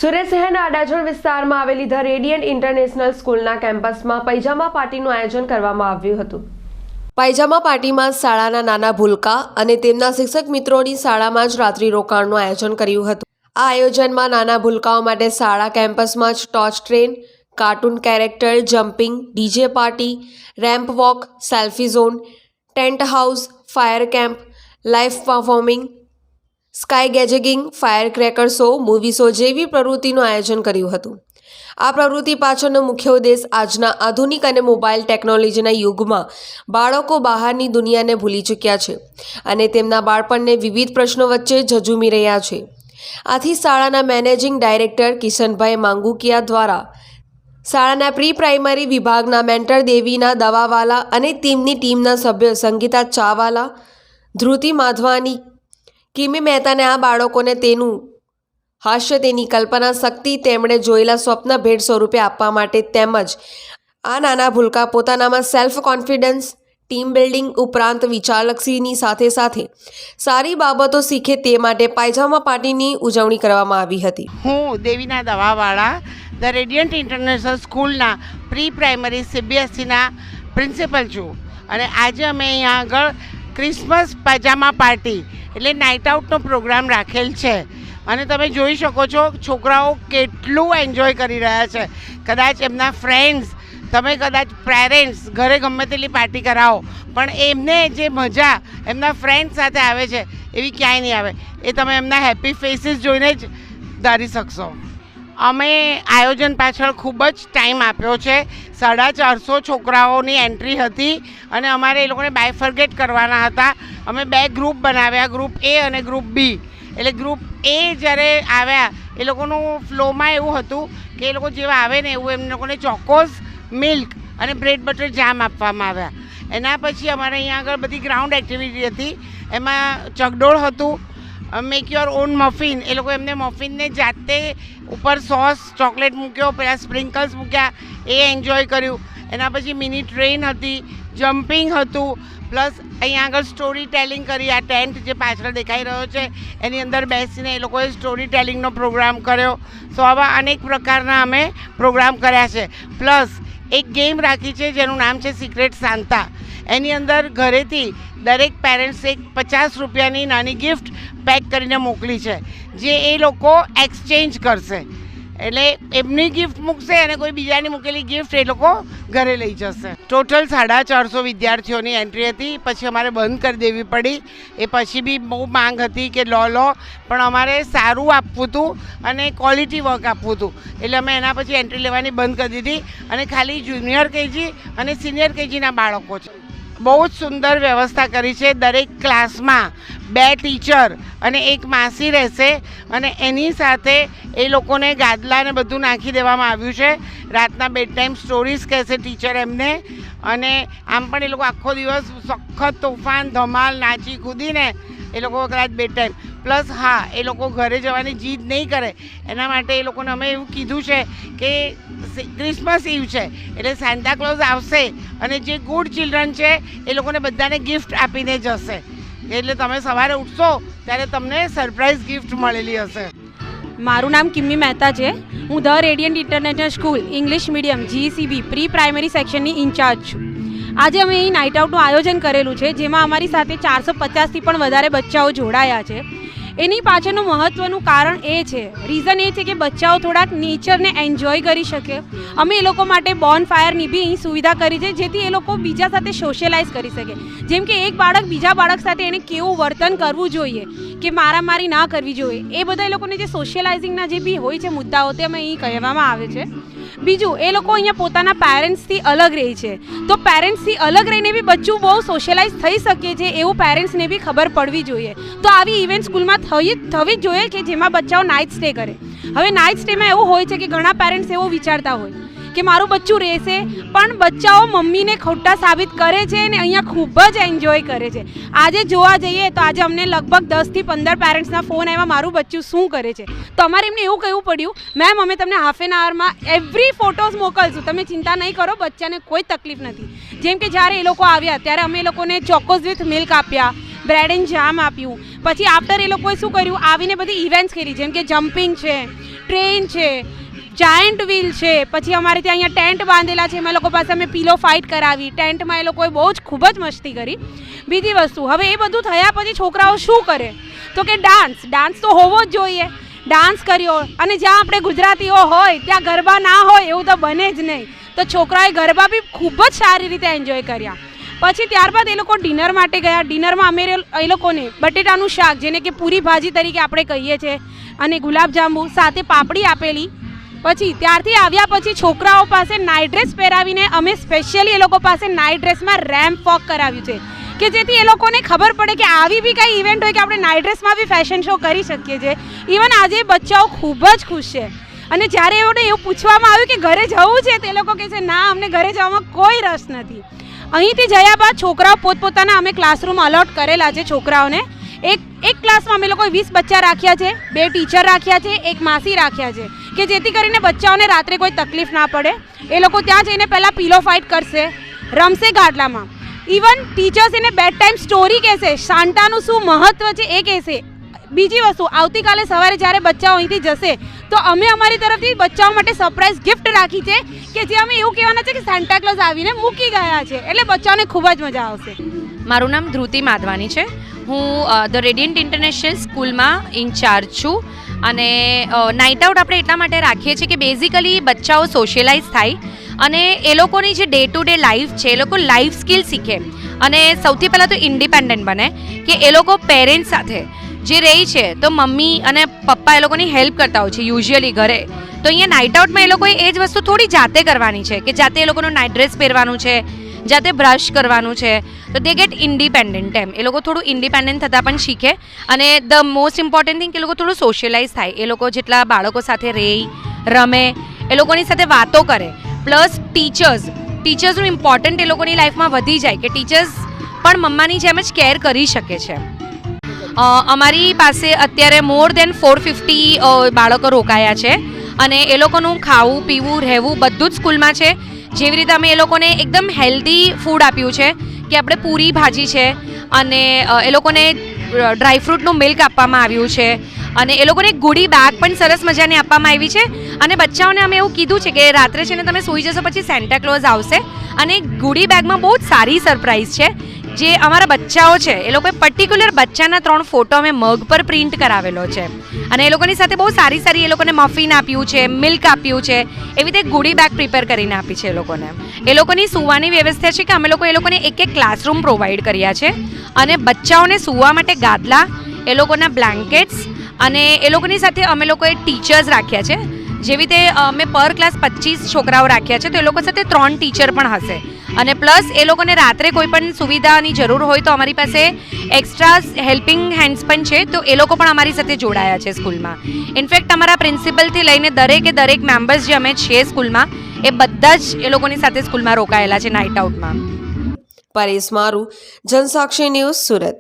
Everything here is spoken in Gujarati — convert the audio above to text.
સુરત શહેરના અડાજણ વિસ્તારમાં આવેલી ધ રેડિયન્ટ ઇન્ટરનેશનલ સ્કૂલના કેમ્પસમાં પૈજામા પાર્ટીનું આયોજન કરવામાં આવ્યું હતું। પૈજામા પાર્ટીમાં શાળાના નાના ભૂલકા અને તેમના શિક્ષક મિત્રોની શાળામાં જ રાત્રિ રોકાણનું આયોજન કર્યું હતું। આ આયોજનમાં નાના ભૂલકાઓ માટે શાળા કેમ્પસમાં જ torch train, cartoon character, jumping, DJ party, ramp walk, selfie zone, tent house, fire camp, live performing, sky gazing, fire cracker show, movie show જેવી પ્રવૃત્તિનું આયોજન કર્યું હતું। આ પ્રવૃત્તિ પાછળનો મુખ્ય ઉદ્દેશ આજના આધુનિક અને મોબાઈલ ટેકનોલોજીના યુગમાં બાળકો બહારની દુનિયાને ભૂલી ચૂક્યા છે અને તેમના બાળપણને વિવિધ પ્રશ્નો વચ્ચે ઝઝૂમી રહ્યા છે। આથી શાળાના મેનેજિંગ ડાયરેક્ટર કિશનભાઈ માંગુકિયા દ્વારા શાળાના પ્રી પ્રાઇમરી વિભાગના મેન્ટર દેવીના દવાવાલા અને તેમની ટીમના સભ્યો સંગીતા ચાવાલા, ધ્રુતિ માધવાની, કિમી મહેતાને આ બાળકોને તેનું હાસ્ય, તેની કલ્પના શક્તિ, તેમણે જોયેલા સ્વપ્ન ભેટ સ્વરૂપે આપવા માટે તેમજ આ નાના ભૂલકા પોતાનામાં સેલ્ફ કોન્ફિડન્સ, ટીમ બિલ્ડિંગ ઉપરાંત વિચારલક્ષીની સાથે સાથે સારી બાબતો શીખે તે માટે પૈજામા પાર્ટીની ઉજવણી કરવામાં આવી હતી। હું દેવીના દવાવાળા ધ રેડિયન્ટ ઇન્ટરનેશનલ સ્કૂલના પ્રી પ્રાઇમરી સીબીએસઈના પ્રિન્સિપલ છું અને આજે અમે અહીંયા આગળ ક્રિસમસ પૈજામા પાર્ટી એટલે નાઇટ આઉટનો પ્રોગ્રામ રાખેલ છે અને તમે જોઈ શકો છો છોકરાઓ કેટલું એન્જોય કરી રહ્યા છે। કદાચ એમના ફ્રેન્ડ્સ, તમે કદાચ પેરેન્ટ્સ ઘરે ગમે તેટલી પાર્ટી કરાવો પણ એમને જે મજા એમના ફ્રેન્ડ્સ સાથે આવે છે એવી ક્યાંય નહીં આવે। એ તમે એમના હેપી ફેસીસ જોઈને જ ધારી શકશો। અમે આયોજન પાછળ ખૂબ જ ટાઈમ આપ્યો છે। 450 છોકરાઓની એન્ટ્રી હતી અને અમારે એ લોકોને બાયફર્ગેટ કરવાના હતા। અમે 2 ગ્રુપ બનાવ્યા, ગ્રુપ એ અને ગ્રુપ બી। એટલે ગ્રુપ એ જ્યારે આવ્યા એ લોકોનું ફ્લોમાં એવું હતું કે એ લોકો જેવા આવે ને એવું એમ લોકોને ચોકોસ, મિલ્ક અને બ્રેડ બટર જામ આપવામાં આવ્યા। એના પછી અમારે અહીંયા આગળ બધી ગ્રાઉન્ડ એક્ટિવિટી હતી, એમાં ચકડોળ હતું, મેક યોર ઓન મફિન, એ લોકો એમને મફિનને જાતે ઉપર સોસ, ચોકલેટ મૂક્યો, પેલા સ્પ્રિંકલ્સ મૂક્યા, એ એન્જોય કર્યું। એના પછી મિની ટ્રેન હતી, જમ્પિંગ હતું, પ્લસ અહીંયા આગળ સ્ટોરી ટેલિંગ કરી। આ ટેન્ટ જે પાછળ દેખાઈ રહ્યો છે એની અંદર બેસીને એ લોકોએ સ્ટોરી ટેલિંગનો પ્રોગ્રામ કર્યો। સો આવા અનેક પ્રકારના અમે પ્રોગ્રામ કર્યા છે। પ્લસ એક ગેમ રાખી છે જેનું નામ છે સિક્રેટ સાન્તા। એની અંદર ઘરેથી દરેક પેરેન્ટ્સે 50 રૂપિયાની નાની ગિફ્ટ પેક કરીને મોકલી છે જે એ લોકો એક્સચેન્જ કરશે। એટલે એમની ગિફ્ટ મૂકશે અને કોઈ બીજાની મૂકેલી ગિફ્ટ એ લોકો ઘરે લઈ જશે। ટોટલ 450 વિદ્યાર્થીઓની એન્ટ્રી હતી, પછી અમારે બંધ કરી દેવી પડી। એ પછી બી બહુ માંગ હતી કે લો પણ અમારે સારું આપવું હતું અને ક્વોલિટી વર્ક આપવું હતું એટલે અમે એના પછી એન્ટ્રી લેવાની બંધ કરી દીધી અને ખાલી જુનિયર કેજી અને સિનિયર કેજીના બાળકો છે। બહુ જ સુંદર વ્યવસ્થા કરી છે। દરેક ક્લાસમાં 2 ટીચર અને 1 માસી રહેશે અને એની સાથે એ લોકોને ગાદલાને બધું નાખી દેવામાં આવ્યું છે। રાતના બેડ ટાઈમ સ્ટોરીઝ કહેશે ટીચર એમને અને આમ પણ એ લોકો આખો દિવસ સખત તોફાન ધમાલ નાચી કૂદીને એ લોકો કદાચ બેડ ટાઈમ પ્લસ હા એ લોકો ઘરે જવાની જીદ નહીં કરે એના માટે એ લોકોને અમે એવું કીધું છે કે ક્રિસમસ ઇવ છે એટલે સાન્તા ક્લોઝ આવશે અને જે ગુડ ચિલ્ડ્રન છે એ લોકોને બધાને ગિફ્ટ આપીને જશે। એટલે તમે સવારે ઉઠશો ત્યારે તમને સરપ્રાઈઝ ગિફ્ટ મળેલી હશે। મારું નામ કિમી મહેતા છે। હું the radiant international school English medium GCB pre primary સેક્શનની ઇન્ચાર્જ છું। આજે અમે અહીં નાઇટ આઉટનું આયોજન કરેલું છે જેમાં અમારી સાથે 450થી પણ વધારે બચ્ચાઓ જોડાયા છે। એની પાછળનું મહત્ત્વનું કારણ એ છે, રીઝન એ છે કે બચ્ચાઓ થોડાક નેચરને એન્જોય કરી શકે। અમે એ લોકો માટે બોન ફાયરની બી અહીં સુવિધા કરી છે જેથી એ લોકો બીજા સાથે સોશિયલાઇઝ કરી શકે। જેમ કે એક બાળક બીજા બાળક સાથે એને કેવું વર્તન કરવું જોઈએ કે મારામારી ના કરવી જોઈએ, એ બધા એ લોકોને જે સોશિયલાઇઝિંગના જે બી હોય છે મુદ્દાઓ તે અમે અહીં કહેવામાં આવે છે। બીજું એ લોકો અહીંયા પોતાના પેરેન્ટ્સથી અલગ રહે છે તો પેરેન્ટ્સથી અલગ રહીને બી બચ્ચું બહુ સોશિયલાઇઝ થઈ શકે છે એવું પેરેન્ટ્સને બી ખબર પડવી જોઈએ। તો આવી ઇવેન્ટ સ્કૂલમાં થવી જ જોઈએ કે જેમાં બચ્ચાઓ નાઇટ સ્ટે કરે। હવે નાઇટ સ્ટેમાં એવું હોય છે કે ઘણા પેરેન્ટ્સ એવું વિચારતા હોય કે મારું બચ્ચું રહેશે પણ બચ્ચાઓ મમ્મીને ખોટા સાબિત કરે છે અને અહીંયા ખૂબ જ એન્જોય કરે છે। આજે જોવા જઈએ તો આજે અમને લગભગ 10થી 15 પેરેન્ટ્સના ફોન આવ્યા મારું બચ્ચું શું કરે છે તો અમારે એમને એવું કહેવું પડ્યું મેમ અમે તમને હાફ એન આવરમાં એવરી ફોટોઝ મોકલશું, તમે ચિંતા નહીં કરો, બચ્ચાને કોઈ તકલીફ નથી। જેમ કે જ્યારે એ લોકો આવ્યા ત્યારે અમે એ લોકોને ચોકોઝ વિથ મિલ્ક આપ્યા, બ્રેડ એન્ડ જામ આપ્યું. પછી આફ્ટર એ લોકોએ શું કર્યું, આવીને બધી ઇવેન્ટ્સ કરી, જેમ કે જમ્પિંગ છે, ટ્રેન છે, જાયન્ટ વ્હીલ છે. પછી અમારે ત્યાં અહીંયા ટેન્ટ બાંધેલા છે, અમે લોકો પાસે અમે પીલો ફાઇટ કરાવી. ટેન્ટમાં એ લોકોએ બહુ જ ખૂબ જ મસ્તી કરી. બીજી વસ્તુ, હવે એ બધું થયા પછી છોકરાઓ શું કરે, તો કે ડાન્સ તો હોવો જ જોઈએ. ડાન્સ કર્યો, અને જ્યાં આપણે ગુજરાતીઓ હોય ત્યાં ગરબા ના હોય એવું તો બને જ નહીં. તો છોકરાઓએ ગરબા બી ખૂબ જ સારી રીતે એન્જોય કર્યા. પછી ત્યારબાદ એ લોકો ડિનર માટે ગયા. ડિનરમાં અમે એ લોકોને બટેટાનું શાક, જેને કે પૂરી ભાજી તરીકે આપણે કહીએ છીએ, અને ગુલાબજાંબુ સાથે પાપડી આપેલી. પછી ત્યારથી આવ્યા પછી છોકરાઓ પાસે નાઇટ ડ્રેસ પહેરાવીને અમે સ્પેશિયલી એ લોકો પાસે નાઇટ ડ્રેસમાં રેમ્પ વોક કરાવ્યું છે, કે જેથી એ લોકોને ખબર પડે કે આવી બી કંઈ ઇવેન્ટ હોય કે આપણે નાઇટ ડ્રેસમાં બી ફેશન શો કરી શકીએ છીએ. ઇવન આજે બચ્ચાઓ ખૂબ જ ખુશ છે. અને જ્યારે એઓને એવું પૂછવામાં આવ્યું કે ઘરે જવું છે, તે લોકો કહે છે ના, અમને ઘરે જવામાં કોઈ રસ નથી. અહીંથી જયા બાદ છોકરાઓ પોતપોતાના અમે ક્લાસરૂમ અલોટ કરેલા છે છોકરાઓને. એક ક્લાસમાં અમે લોકોએ 20 બચ્ચા રાખ્યા છે, 2 ટીચર રાખ્યા છે, 1 માસી રાખ્યા છે, કે જેથી કરીને બચ્ચાઓને રાત્રે કોઈ તકલીફ ના પડે. એ લોકો ત્યાં જઈને પહેલાં પીલો ફાઇટ કરશે, રમશે ગાડલામાં. ઇવન ટીચર્સ એને બેડ ટાઈમ સ્ટોરી કહેશે, સાન્ટાનું શું મહત્ત્વ છે એ કહેશે. બીજી વસ્તુ, આવતીકાલે સવારે જ્યારે બચ્ચાઓ અહીંથી જશે તો અમે અમારી તરફથી બચ્ચાઓ માટે સરપ્રાઈઝ ગિફ્ટ રાખી છે, કે જે અમે એવું કહેવાના છે કે સાન્ટા ક્લોઝ આવીને મૂકી ગયા છે. એટલે બચ્ચાઓને ખૂબ જ મજા આવશે. મારું નામ ધ્રુતિ માધવાની છે. હું ધ રેડિયન્ટ ઇન્ટરનેશનલ સ્કૂલમાં ઇન્ચાર્જ છું. અને નાઇટ આઉટ આપણે એટલા માટે રાખીએ છીએ કે બેઝિકલી બચ્ચાઓ સોશિયલાઇઝ થાય અને એ લોકોની જે ડે ટુ ડે લાઈફ છે, એ લોકો લાઈફ સ્કિલ શીખે. અને સૌથી પહેલાં તો ઇન્ડિપેન્ડન્ટ બને, કે એ લોકો પેરેન્ટ્સ સાથે જે રહે છે તો મમ્મી અને પપ્પા એ લોકોની હેલ્પ કરતા હોય છે યુઝ્યુઅલી ઘરે. તો અહીંયા નાઇટ આઉટમાં એ લોકોએ એ જ વસ્તુ થોડી જાતે કરવાની છે, કે જાતે એ લોકોનું નાઇટ ડ્રેસ પહેરવાનું છે, જાતે બ્રશ કરવાનું છે. તો દે ગેટ ઇન્ડિપેન્ડન્ટ. એમ એ લોકો થોડું ઇન્ડિપેન્ડન્ટ થતાં પણ શીખે. અને ધ મોસ્ટ ઇમ્પોર્ટન્ટ થિંગ કે એ લોકો થોડું સોશિયલાઇઝ થાય. એ લોકો જેટલા બાળકો સાથે રહે, રમે, એ લોકોની સાથે વાતો કરે. પ્લસ ટીચર્સનું ઇમ્પોર્ટન્ટ એ લોકોની લાઈફમાં વધી જાય, કે ટીચર્સ પણ મમ્માની જેમ જ કેર કરી શકે છે. અમારી પાસે અત્યારે મોર દેન 450 બાળકો રોકાયા છે. અને એ લોકોનું ખાવું, પીવું, રહેવું બધું જ સ્કૂલમાં છે. જેવી રીતે અમે એ લોકોને એકદમ હેલ્ધી ફૂડ આપ્યું છે, કે આપણે પૂરી ભાજી છે, અને એ લોકોને ડ્રાયફ્રૂટનું મિલ્ક આપવામાં આવ્યું છે, અને એ લોકોને ગુડી બેગ પણ સરસ મજાની આપવામાં આવી છે. અને બચ્ચાઓને અમે એવું કીધું છે કે રાત્રે છે ને તમે સૂઈ જશો પછી સેન્ટા ક્લોઝ આવશે. અને ગુડી બેગમાં બહુ જ સારી સરપ્રાઈઝ છે. જે અમારા બચ્ચાઓ છે એ લોકોએ પર્ટિક્યુલર બચ્ચાના 3 ફોટો અમે મગ પર પ્રિન્ટ કરાવેલો છે. અને એ લોકોની સાથે બહુ સારી એ લોકોને મફિન આપ્યું છે, મિલ્ક આપ્યું છે. એવી રીતે ગુડી બેગ પ્રિપેર કરીને આપી છે એ લોકોને. એ લોકોની સૂવાની વ્યવસ્થા છે કે અમે લોકો એ લોકોને એક ક્લાસરૂમ પ્રોવાઈડ કર્યા છે. અને બચ્ચાઓને સૂવા માટે ગાદલા, એ લોકોના બ્લેન્કેટ્સ, અને એ લોકોની સાથે અમે લોકોએ ટીચર્સ રાખ્યા છે. જેવી રીતે અમે પર ક્લાસ 25 છોકરાઓ રાખ્યા છે, તો એ લોકો સાથે 3 ટીચર પણ હશે. અને પ્લસ એ લોકોને રાત્રે કોઈ પણ સુવિધાની જરૂર હોય તો અમારી પાસે એક્સ્ટ્રા હેલ્પિંગ હેન્ડ્સ પણ છે, તો એ લોકો પણ અમારી સાથે જોડાયા છે સ્કૂલમાં. ઇનફેક્ટ અમારા પ્રિન્સિપલથી લઈને દરેક મેમ્બર્સ જે અમે છીએ સ્કૂલમાં, એ બધા જ એ લોકોની સાથે સ્કૂલમાં રોકાયેલા છે નાઇટ આઉટમાં. પરેશ મારું, જનસાક્ષી ન્યૂઝ, સુરત.